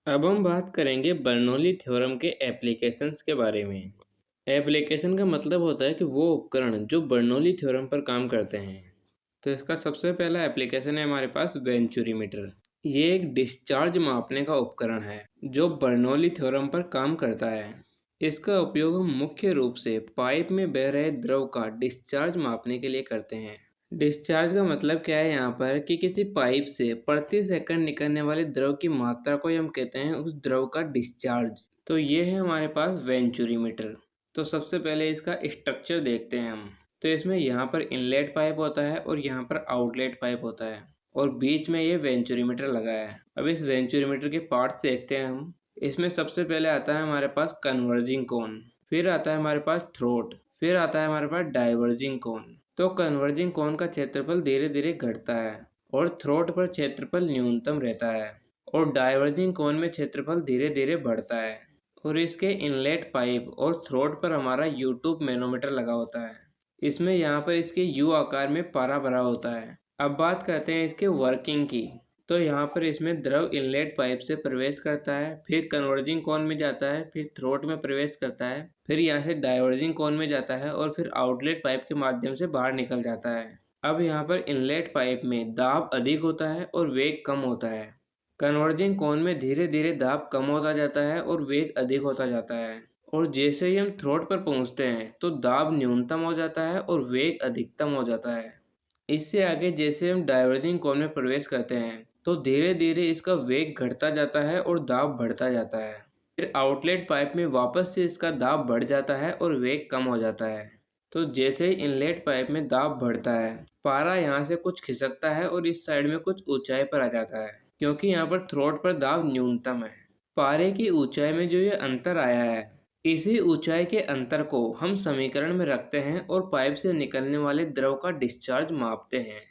अब हम बात करेंगे बर्नौली थ्योरम के एप्लीकेशंस के बारे में। एप्लीकेशन का मतलब होता है कि वो उपकरण जो बर्नौली थ्योरम पर काम करते हैं। तो इसका सबसे पहला एप्लीकेशन है हमारे पास वेंचुरीमीटर। ये एक डिस्चार्ज मापने का उपकरण है जो बर्नौली थ्योरम पर काम करता है। इसका उपयोग हम मुख्य रूप से पाइप में बह रहे द्रव का डिस्चार्ज मापने के लिए करते हैं। डिस्चार्ज का मतलब क्या है यहाँ पर कि किसी पाइप से प्रति सेकंड निकलने वाले द्रव की मात्रा को ही हम कहते हैं उस द्रव का डिस्चार्ज। तो ये है हमारे पास वेंचुरीमीटर। तो सबसे पहले इसका स्ट्रक्चर देखते हैं हम। तो इसमें यहाँ पर इनलेट पाइप होता है और यहाँ पर आउटलेट पाइप होता है और बीच में ये वेंचुरीमीटर लगा है। अब इस वेंचुरीमीटर के पार्ट्स देखते हैं हम। इसमें सबसे पहले आता है हमारे पास कन्वर्जिंग कोन, फिर आता है हमारे पास थ्रोट, फिर आता है हमारे पास डाइवर्जिंग कोन। तो कन्वर्जिंग कोन का क्षेत्रफल धीरे धीरे घटता है और थ्रोट पर क्षेत्रफल न्यूनतम रहता है और डाइवर्जिंग कोन में क्षेत्रफल धीरे धीरे बढ़ता है। और इसके इनलेट पाइप और थ्रोट पर हमारा यू ट्यूब मैनोमीटर लगा होता है। इसमें यहाँ पर इसके यू आकार में पारा भरा होता है। अब बात करते हैं इसके वर्किंग की। तो यहाँ पर इसमें द्रव इनलेट पाइप से प्रवेश करता है, फिर कन्वर्जिंग कोन में जाता है, फिर थ्रोट में प्रवेश करता है, फिर यहाँ से डाइवर्जिंग कोन में जाता है और फिर आउटलेट पाइप के माध्यम से बाहर निकल जाता है। अब यहाँ पर इनलेट पाइप में दाब अधिक होता है और वेग कम होता है। कन्वर्जिंग कोन में धीरे धीरे दाब कम होता जाता है और वेग अधिक होता जाता है। और जैसे ही हम थ्रोट पर पहुँचते हैं तो दाब न्यूनतम हो जाता है और वेग अधिकतम हो जाता है। इससे आगे जैसे हम डाइवर्जिंग कोन में प्रवेश करते हैं तो धीरे धीरे इसका वेग घटता जाता है और दाब बढ़ता जाता है। फिर आउटलेट पाइप में वापस से इसका दाब बढ़ जाता है और वेग कम हो जाता है। तो जैसे ही इनलेट पाइप में दाब बढ़ता है, पारा यहाँ से कुछ खिसकता है और इस साइड में कुछ ऊंचाई पर आ जाता है क्योंकि यहाँ पर थ्रोट पर दाब न्यूनतम है। पारे की ऊंचाई में जो ये अंतर आया है, इसी ऊंचाई के अंतर को हम समीकरण में रखते हैं और पाइप से निकलने वाले द्रव का डिस्चार्ज मापते हैं।